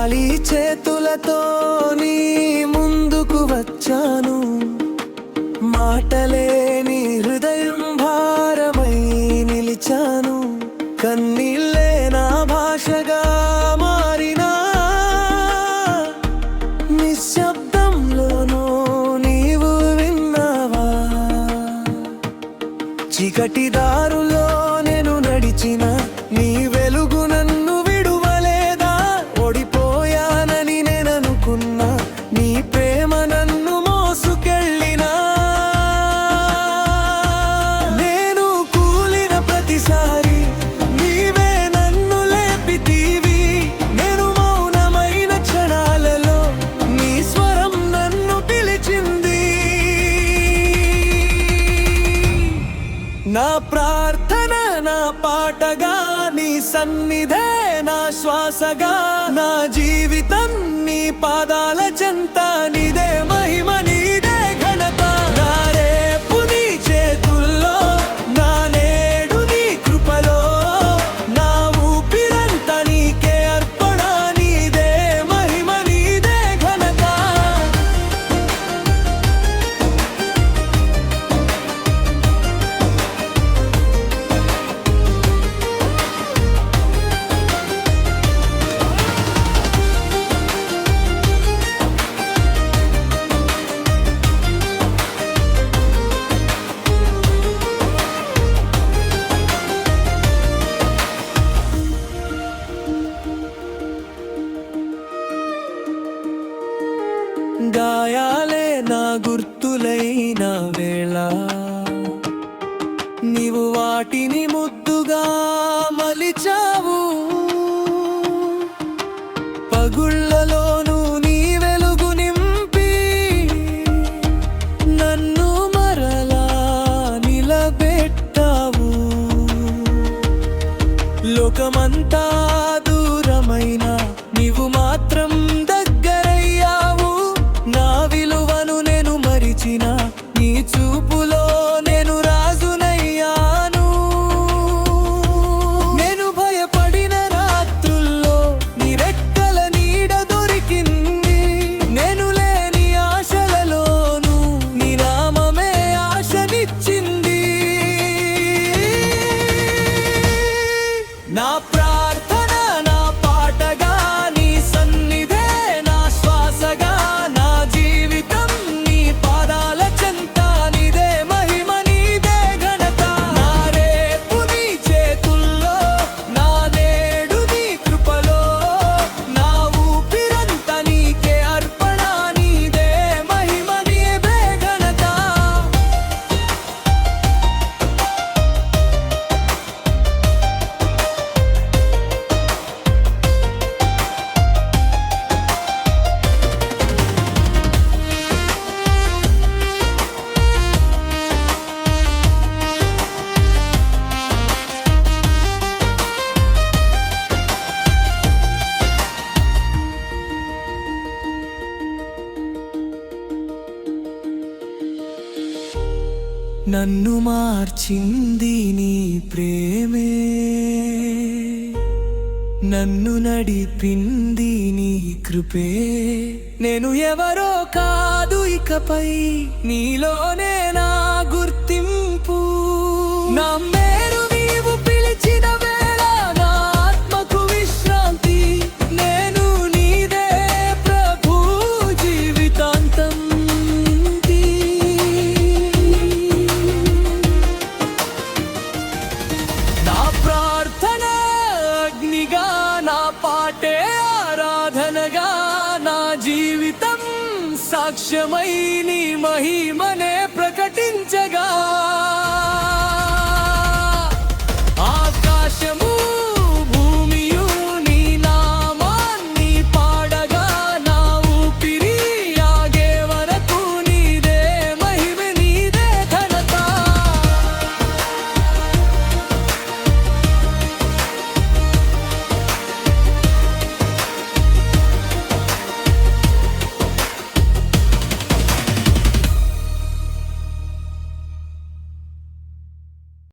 ఖాళీ చేతులతో నీ ముందుకు వచ్చాను, మాటలేని హృదయం భారమై నిలిచాను. కన్నీళ్ళే నా భాషగా మారినా, నిశ్శబ్దంలోనూ నీవు విన్నావా? చీకటి దారులో నేను నడిచిన నీ వెలుగు నన్ను విడువలేదా? ఓడిపోయానని నేననుకున్నా, నీ ప్రేమ నన్ను మోసుకెళ్ళినా. నేను కూలిన ప్రతిసారి నీవే నన్ను లేపితీవి. నేను మౌనమైన క్షణాలలో నీ స్వరం నన్ను పిలిచింది. నా ప్రార్థన నా పాటగా, నీ సన్నిధే నా శ్వాసగా, నా జీవితం నీ పాదాల చెంత. నీదే మహిమ, నీదే ఘనత. నా రేపు నీ చేతుల్లో, నా నేడు నీ కృపలో, నా ఊపిరంతా నీకే అర్పణ. నీదే మహిమ, నీదే ఘనత. గాయాలే నా గుర్తులైన వేళ, నీవు వాటిని ముద్దుగా మలిచావు. పగుళ్ళలోనూ నీ వెలుగు నింపి నన్ను మరలా నిలబెట్టావు. లోకమంతా దూరమైన నీవు మాత్రం దగ్గరయ్యావు. నా విలువను నేను మరిచిన నీ చూపులో నేను రాజునయ్యాను. నేను భయపడిన రాత్రుల్లో నీ రెక్కల నీడ దొరికింది. నేను లేని ఆశలలోనూ నీ నామమే ఆశనిచ్చింది. నా ప్రార్థన నా పాటగా, నీ సన్నిధే నా శ్వాసగా, నా జీవితం నీ పాదాల చెంత. నీదే మహిమ, నీదే ఘనత. నా రేపు నీ చేతుల్లో, నా నేడు నీ కృపలో, నా ఊపిరంతా నీకే అర్పణ. నీదే మహిమ, నీదే ఘనత. నన్ను మార్చింది నీ ప్రేమే, నన్ను నడిపింది నీ కృపే. నేను ఎవరో కాదు ఇకపై, నీలోనే నా గుర్తింపు. నా మేలు నీవు పిలిచిన వేళ, నా ఆత్మకు విశ్రాంతి. నేను నీదే ప్రభు జీవితాంతం. నా ప్రార్థన అగ్నిగా, నా పాటే ఆరాధనగా, నా జీవితం సాక్ష్యమై నీ మహిమనే